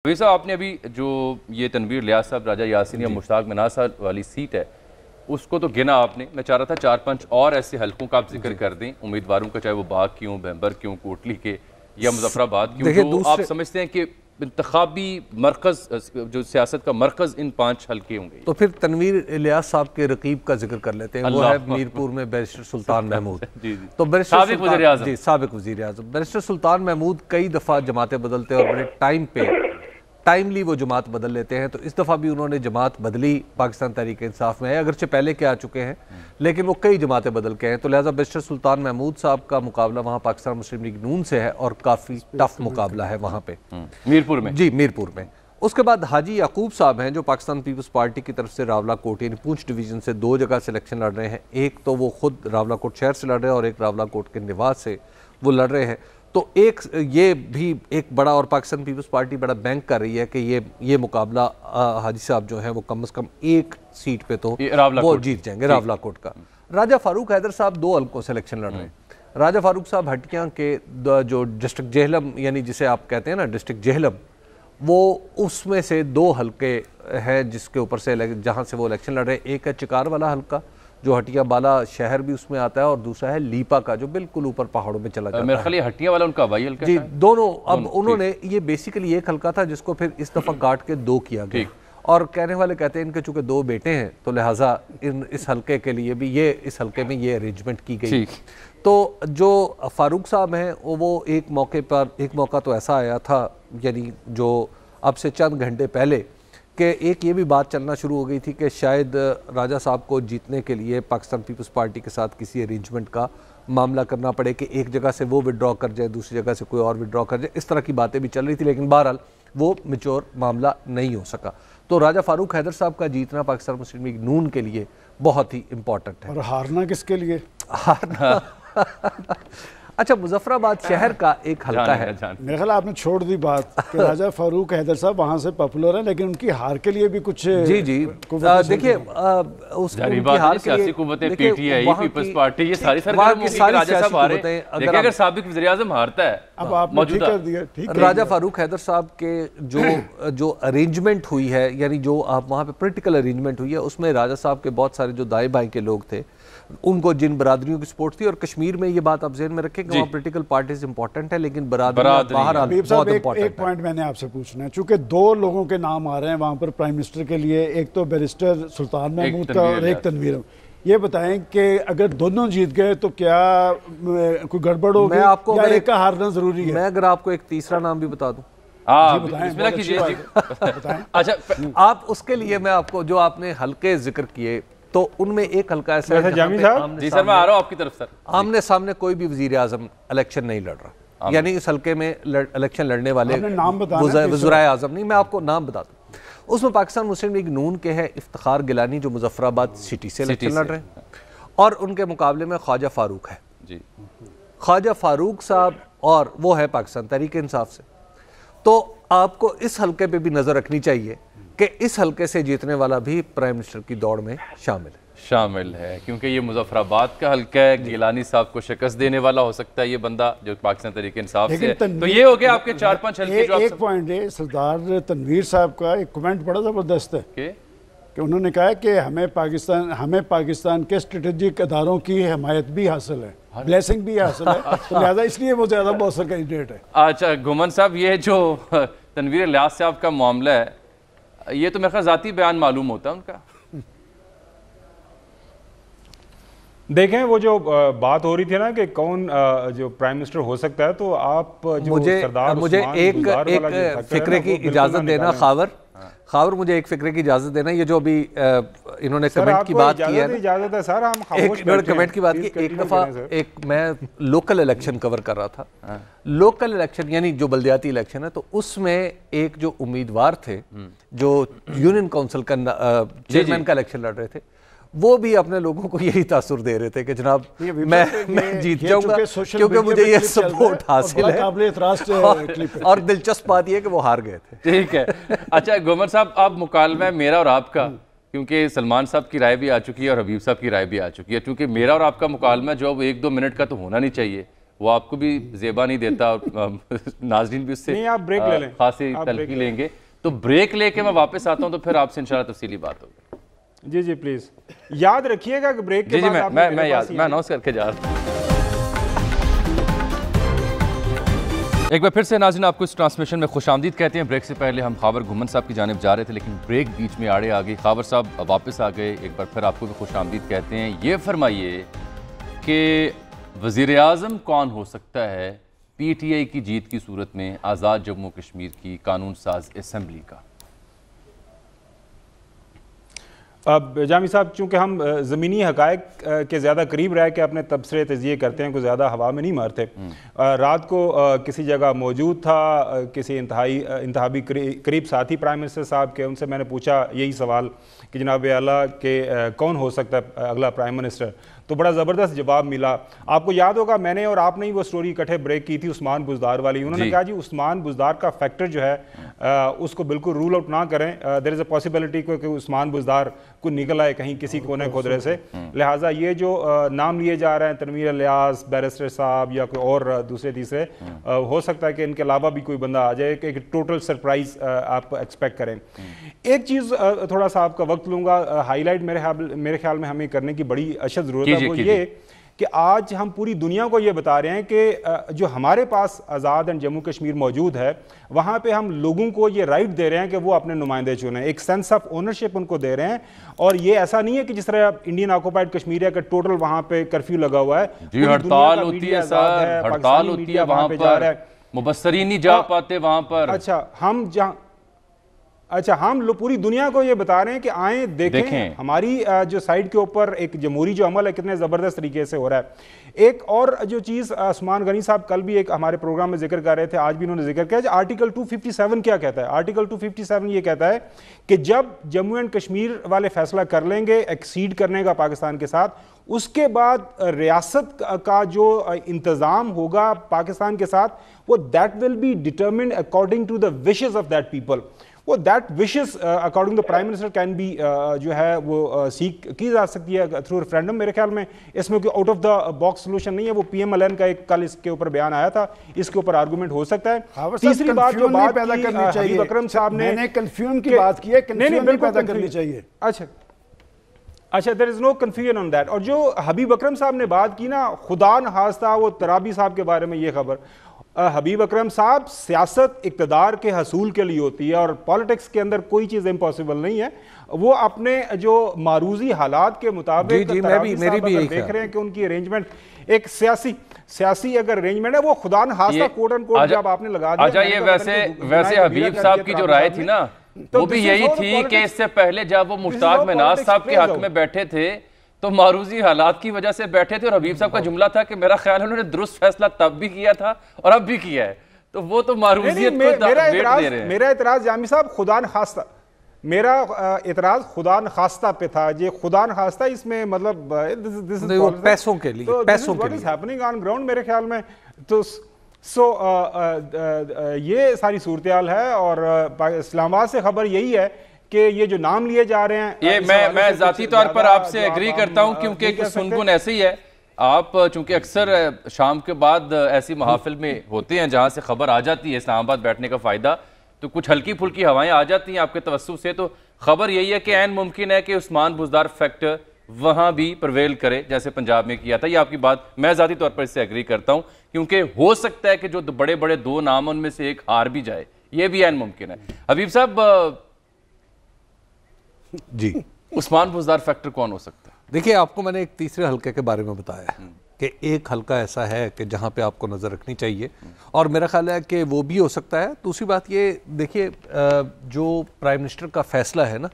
وی صاحب آپ نے ابھی جو یہ تنویر الیاس صاحب راجہ یاسین یا مشتاق مناز صاحب والی سیٹ ہے اس کو تو گنا آپ نے. میں چاہ رہا تھا 4-5 اور ایسے حلقوں کا آپ ذکر کر دیں امیدواروں کا, چاہے وہ باغ کیوں, بھمبر کیوں, کوٹلی کے یا مظفر آباد کیوں, جو آپ سمجھتے ہیں کہ انتخابی مرکز جو سیاست کا مرکز ان 5 حلقے ہوں گے. تو پھر تنویر الیاس صاحب کے رقیب کا ذکر کر لیتے ہیں. وہ ہے میرپور میں بیرسٹر سلطان محمود. تو سابق وزیر اعظم. جی, سابق وزیر اعظم بیرسٹر سلطان محمود کئی دفعہ جماعتیں بدلتے ہیں اور بڑے ٹائملی وہ جماعت بدل لیتے ہیں. تو اس دفعہ بھی انہوں نے جماعت بدلی, پاکستان تحریک انصاف میں ہے, اگرچہ پہلے کے آ چکے ہیں لیکن وہ کئی جماعتیں بدل کے ہیں. تو لہٰذا بیرسٹر سلطان محمود صاحب کا مقابلہ وہاں پاکستان مسلم لیگ نون سے ہے اور کافی ٹف مقابلہ ہے وہاں پہ میرپور میں. جی, میرپور میں. اس کے بعد حاجی یعقوب صاحب ہیں جو پاکستان پیپلز پارٹی کی طرف سے راولہ کوٹ یعنی پونچھ ڈویژن سے 2 جگہ سے الیکشن لڑ رہے ہیں. ایک تو وہ خود راولہ کوٹ شہر سے لڑ رہے ہیں اور ایک راولہ کوٹ کے نواز سے وہ لڑ رہے ہیں. تو یہ بھی ایک بڑا, اور پاکستان پیپلز پارٹی بڑا بینک کر رہی ہے کہ یہ مقابلہ حاجی صاحب جو ہیں وہ کم از کم ایک سیٹ پہ تو وہ جیت جائیں گے, راولہ کوٹ کا. راجہ فاروق حیدر صاحب 2 حلقوں سے الیکشن لڑ رہے ہیں. راجہ فاروق صاحب ہٹیاں کے جو ڈسٹرکٹ جہلم یعنی جسے آپ کہتے ہیں نا ڈسٹرکٹ جہلم, وہ اس میں سے 2 حلقے ہیں جس کے اوپر سے جہاں سے وہ الیکشن لڑ رہے ہیں. ایک ہے چکار والا حلقہ جو ہٹیاں بالا شہر بھی اس میں آتا ہے, اور دوسرا ہے لیپا کا جو بالکل اوپر پہاڑوں میں چلا جاتا ہے. میرے خیال یہ ہٹیاں والا ان کا ہوائی حلقہ جی, دونوں. اب انہوں نے یہ بیسیکلی ایک حلقہ تھا جس کو پھر اس دفعہ کاٹ کے 2 کیا گیا, اور کہنے والے کہتے ہیں ان کے چونکہ 2 بیٹے ہیں تو لہٰذا اس حلقے کے لیے بھی اس حلقے میں یہ ارینجمنٹ کی گئی. تو جو فاروق صاحب ہیں وہ ایک موقع تو ایسا آیا تھا یعنی جو اب سے چند گھنٹے پہلے, کہ ایک یہ بھی بات چلنا شروع ہو گئی تھی کہ شاید راجہ صاحب کو جیتنے کے لیے پاکستان پیپلز پارٹی کے ساتھ کسی ارینجمنٹ کا معاملہ کرنا پڑے کہ ایک جگہ سے وہ وڈرا کر جائے, دوسری جگہ سے کوئی اور وڈرا کر جائے. اس طرح کی باتیں بھی چل رہی تھی لیکن بہرحال وہ میچور معاملہ نہیں ہو سکا. تو راجہ فاروق حیدر صاحب کا جیتنا پاکستان مسلم لیگ نون کے لیے بہت ہی امپورٹنٹ ہے. اور ہارنا کس کے لیے؟ اچھا, مظفر آباد شہر کا ایک حلقہ ہے. میرے خیال آپ نے چھوڑ دی بات کہ راجہ فاروق حیدر صاحب وہاں سے پاپولر ہیں لیکن ان کی ہار کے لیے بھی کچھ جی دیکھیے جاری بات ہے سیاسی قوتیں P T I, Peoples Party, یہ ساری راجہ صاحب آ رہے ہیں. دیکھیں اگر سابق وزیر اعظم ہارتا ہے اب آپ نے ٹھیک کر دیا. راجہ فاروق حیدر صاحب کے جو ارینجمنٹ ہوئی ہے یعنی جو آپ وہاں پہ پولیٹیکل ارینجمنٹ ہوئی ہے اس میں راجہ صاحب کے بہت سارے جو دائیں بائیں کے لوگ تھے ان کو جن برادریوں کی سپورٹ تھی, اور کشمیر میں یہ بات آپ ذہن میں رکھیں کہ وہاں پولیٹیکل پارٹیز امپورٹنٹ ہے لیکن برادریاں باہر بہت امپورٹنٹ ہے. ایک پوائنٹ میں نے آپ سے پوچھنا ہے, چونکہ 2 لوگوں کے نام آ رہے ہیں وہاں پر پرائم منسٹر کے لیے, ایک تو بیرسٹر سلطان محمود کا اور ایک تنویر. یہ بتائیں کہ اگر دونوں جیت گئے تو کیا کوئی گڑبڑ ہوگی یا ایک کا ہارنا ضروری ہے؟ میں اگر آپ کو ایک تیسرا نام بھی بتا دوں. اچھا, آپ اس کے لیے میں آپ کو جو آپ نے حلقے ذکر کیے تو ان میں ایک حلقہ ایسا ہے جی سر میں آ رہا ہوں آپ کی طرف سر, آمنے سامنے کوئی بھی وزیر اعظم الیکشن نہیں لڑ رہا, یعنی اس حلقے میں الیکشن لڑنے والے وزرائے اعظم نہیں. میں آپ کو نام بتا دوں. اس میں پاکستان مسلم لیگ نون کے ہے افتخار گیلانی جو مظفر آباد سٹی سے الیکشن لڑ رہے ہیں, اور ان کے مقابلے میں خواجہ فاروق ہے. خواجہ فاروق صاحب اور وہ ہے پاکستان تحریک انصاف سے. تو آپ کو اس حلقے پہ بھی نظر رکھنی چاہیے کہ اس حلقے سے جیتنے والا بھی پرائم منسٹر کی دوڑ میں شامل ہے کیونکہ یہ مظفر آباد کا حلقہ ہے. گیلانی صاحب کو شکست دینے والا ہو سکتا ہے یہ بندہ جو پاکستان تحریک انصاف سے ہے. تو یہ ہو گیا آپ کے 4-5 حلقے. ایک پوائنٹ ہے سردار تنویر صاحب کا, ایک کمنٹ بڑا زبردست ہے کہ انہوں نے کہا کہ ہمیں پاکستان کے اسٹریٹجک اداروں کی حمایت بھی حاصل ہے, بلیسنگ بھی حاصل ہے, تو لہٰذا اس لیے وہ زیادہ مؤثر کینڈیڈیٹ ہے. اچھا گھومن صاحب, یہ جو تنویر الیاس صاحب کا معاملہ ہے یہ تو میرے خیال ذاتی بیان معلوم ہوتا ہے ان کا. دیکھیں وہ جو بات ہو رہی تھی نا کہ کون جو پرائم منسٹر ہو سکتا ہے, تو آپ مجھے ایک فکرے کی اجازت دینا, خاور مجھے ایک فکرے کی اجازت دینا. یہ جو ابھی انہوں نے کمنٹ کی بات کی ہے, اجازت ہے سر, ہم خاموش کمنٹ کی بات کی. ایک دفعہ میں لوکل الیکشن کور کر رہا تھا. لوکل الیکشن یعنی جو بلدیاتی الیکشن ہے, تو اس میں ایک جو امیدوار تھے جو یونین کونسل کا چیئرمین کا الیکشن لڑ رہے تھے, وہ بھی اپنے لوگوں کو یہی تاثر دے رہے تھے کہ جناب میں جیت جاؤں گا کیونکہ مجھے یہ سپورٹ حاصل ہے, اور دلچسپ بات یہ ہے کہ وہ ہار گئے تھے. ٹھیک ہے. اچھا گومر صاحب, اب مکالمہ ہے میرا اور آپ کا, کیونکہ سلمان صاحب کی رائے بھی آ چکی ہے اور حبیب صاحب کی رائے بھی آ چکی ہے. کیونکہ میرا اور آپ کا مکالمہ جو 1-2 منٹ کا تو ہونا نہیں چاہیے, وہ آپ کو بھی زیبا نہیں دیتا اور ناظرین بھی اس سے خاصی تلخی لیں گے. تو بریک لے کے میں واپس آتا ہوں تو پھر آپ سے انشاءاللہ تفصیلی بات ہوگی. جی پلیز یاد رکھیے گا کہ بریک کے بعد میں اناؤنس کر کے جا رہا ہوں. ایک بار پھر سے ناظرین آپ کو اس ٹرانسمیشن میں خوش آمدید کہتے ہیں. بریک سے پہلے ہم خاور گھمن صاحب کی جانب جا رہے تھے لیکن بریک بیچ میں آڑے آ گئی. خاور صاحب واپس آ گئے. ایک بار پھر آپ کو بھی خوش آمدید کہتے ہیں. یہ فرمائیے کہ وزیر اعظم کون ہو سکتا ہے پی ٹی آئی کی جیت کی صورت میں آزاد جموں کشمیر کی قانون ساز اسمبلی کا؟ اب جامی صاحب چونکہ ہم زمینی حقائق کے زیادہ قریب رہ کے اپنے تبصرے تجزیے کرتے ہیں، کوئی زیادہ ہوا میں نہیں مارتے. رات کو کسی جگہ موجود تھا کسی انتہائی قریب ساتھی پرائم منسٹر صاحب کے، ان سے میں نے پوچھا یہی سوال کہ جناب اعلیٰ کہ کون ہو سکتا ہے اگلا پرائم منسٹر، تو بڑا زبردست جواب ملا. آپ کو یاد ہوگا میں نے اور آپ نے ہی وہ سٹوری اکٹھے بریک کی تھی عثمان بزدار والی. انہوں نے کہا جی عثمان بزدار کا فیکٹر جو ہے اس کو بالکل رول آؤٹ نہ کریں. دیر از اے پاسبلٹی کہ عثمان بزدار کو نکل آئے کہیں کسی کونے کھودرے سے. لہٰذا یہ جو نام لیے جا رہے ہیں تنویر الیاس، بیرسٹر صاحب یا کوئی اور دوسرے تیسرے، ہو سکتا ہے کہ ان کے علاوہ بھی کوئی بندہ آ جائے، کہ ٹوٹل سرپرائز آپ ایکسپیکٹ کریں. ایک چیز تھوڑا سا آپ کا وقت لوں گا، ہائی لائٹ میرے خیال میں ہمیں کرنے کی بڑی اشد ضرورت ہے. وہ یہ کہ آج ہم پوری دنیا کو یہ بتا رہے ہیں کہ جو ہمارے پاس آزاد اینڈ جموں کشمیر موجود ہے وہاں پہ ہم لوگوں کو یہ رائٹ دے رہے ہیں کہ وہ اپنے نمائندے چنیں، ایک سینس آف اونرشپ ان کو دے رہے ہیں. اور یہ ایسا نہیں ہے کہ جس طرح انڈین آکوپائڈ کشمیر ہے کہ ٹوٹل وہاں پہ کرفیو لگا ہوا ہے. جی ہڑتال ہوتی ہے سر، ہڑتال ہوتی ہے وہاں پر، مبصرین نہیں جا پاتے وہاں پر. اچھا ہم پوری دنیا کو یہ بتا رہے ہیں کہ آئیں دیکھیں ہماری جو سائیڈ کے اوپر ایک جمہوری جو عمل ہے کتنے زبردست طریقے سے ہو رہا ہے. ایک اور جو چیز عثمان غنی صاحب کل بھی ایک ہمارے پروگرام میں ذکر کر رہے تھے، آج بھی انہوں نے ذکر کیا، آرٹیکل 257 کیا کہتا ہے؟ آرٹیکل 257 یہ کہتا ہے کہ جب جموں اینڈ کشمیر والے فیصلہ کر لیں گے ایکسیڈ کرنے کا پاکستان کے ساتھ، اس کے بعد ریاست کا جو انتظام ہوگا پاکستان کے ساتھ وہ that will be determined according to the wishes of that people. وہ that wishes according the prime minister can be جو ہے وہ سیک کی جا سکتی ہے تھرو ریفرینڈم. میرے خیال میں اس میں کوئی out of the box solution نہیں ہے. وہ پی ایم ایل این کا ایک کل اس کے اوپر بیان آیا تھا، اس کے اوپر آرگومنٹ ہو سکتا ہے. تیسری بات جو بات کی حبیب اکرم صاحب نے کنفیوژن کی بات کی ہے، کنفیوژن پیدا کرنی چاہیے. اچھا there is no confusion on that. اور جو حبیب اکرم صاحب نے بات کی نا، خدا نخواستہ وہ ترابی صاحب کے بارے میں یہ خبر، حبیب اکرم صاحب سیاست اقتدار کے حصول کے لیے ہوتی ہے اور پالیٹکس کے اندر کوئی چیز امپاسبل نہیں ہے. وہ اپنے جو معروضی حالات کے مطابق دیکھ رہے ہیں کہ ان کی ارینجمنٹ ایک سیاسی اگر ارینجمنٹ ہے وہ خدا نخواستہ کوٹ اینڈ کوٹ جب آپ نے لگا دیا. اچھا یہ ویسے حبیب صاحب کی جو رائے تھی نا وہ بھی یہی تھی کہ اس سے پہلے جب وہ مشتاق مناز صاحب کے حق میں بیٹھے تھے تو معروضی حالات کی وجہ سے بیٹھے تھے، اور حبیب صاحب کا جملہ تھا کہ میرا خیال ہے انہوں نے درست فیصلہ تب بھی کیا تھا اور اب بھی کیا ہے. تو وہ تو معروضیت کو ویٹ دے رہے ہیں. میرا اعتراض جامی صاحب خدا نخواستہ، میرا اعتراض خدا نخواستہ پہ تھا. یہ خدا نخواستہ اس میں مطلب پیسوں کے لیے، پیسوں کے لیے ہیپننگ آن گراؤنڈ میرے خیال میں. تو یہ ساری صورتحال ہے اور اسلام آباد سے خبر یہی ہے کہ یہ جو نام لیے جا رہے ہیں، یہ میں ذاتی طور پر آپ سے ایگری کرتا ہوں کیونکہ سنگن ایسے ہی ہے. آپ چونکہ اکثر شام کے بعد ایسی محافل میں ہوتے ہیں جہاں سے خبر آ جاتی ہے اسلام آباد بیٹھنے کا فائدہ، تو کچھ ہلکی پھلکی ہوائیں آ جاتی ہیں آپ کے توسط سے. تو خبر یہی ہے کہ عین ممکن ہے کہ عثمان بزدار فیکٹر وہاں بھی پرویل کرے جیسے پنجاب میں کیا تھا. یہ آپ کی بات میں ذاتی طور پر اس سے ایگری کرتا ہوں کیونکہ ہو سکتا ہے کہ جو بڑے بڑے دو نام ان میں سے ایک ہار بھی جائے، یہ بھی عین ممکن ہے. حبیب صاحب جی عثمان بزدار فیکٹر کون ہو سکتا ہے؟ دیکھیے آپ کو میں نے ایک تیسرے حلقے کے بارے میں بتایا کہ ایک حلقہ ایسا ہے کہ جہاں پہ آپ کو نظر رکھنی چاہیے اور میرا خیال ہے کہ وہ بھی ہو سکتا ہے. دوسری بات یہ دیکھیے جو پرائم منسٹر کا فیصلہ ہے نا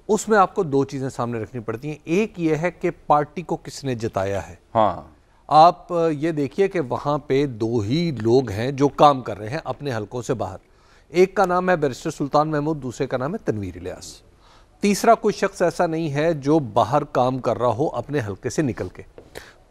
اس میں آپ کو دو چیزیں سامنے رکھنی پڑتی ہیں. ایک یہ ہے کہ پارٹی کو کس نے جتایا ہے. ہاں آپ یہ دیکھیے کہ وہاں پہ دو ہی لوگ ہیں جو کام کر رہے ہیں اپنے حلقوں سے باہر. ایک کا نام ہے بیرسٹر سلطان محمود، دوسرے کا نام ہے تنویر الیاس. تیسرا کوئی شخص ایسا نہیں ہے جو باہر کام کر رہا ہو اپنے حلقے سے نکل کے.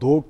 2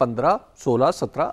15, 16, 17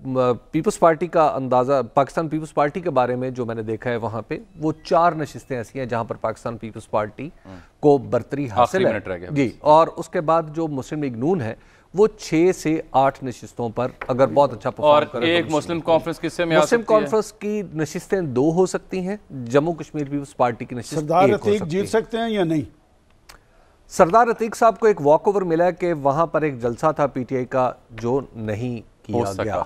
پیپلز پارٹی کا اندازہ پاکستان پیپلز پارٹی کے بارے میں جو میں نے دیکھا ہے وہاں پہ وہ 4 نشستیں ایسی ہیں جہاں پر پاکستان پیپلز پارٹی کو برتری حاصل ہے جی، اور اس کے بعد جو مسلم لیگ نون ہے وہ 6 سے 8 نشستوں پر اگر بہت اچھا پرفارم کرے. اور ایک مسلم کانفرنس کس سے میں آ سکتی ہے؟ مسلم کانفرنس کی نشستیں 2 ہو سکتی ہیں، جموں کشمیر پیپلز پارٹی کی نشست سردار 1 ہو عتیق سکتی ہے. جیت سکتے ہیں یا نہیں؟ سردار عتیق صاحب کو ایک واک اوور ملا کہ وہاں پر ایک جلسہ تھا پی ٹی آئی کا جو نہیں کیا گیا.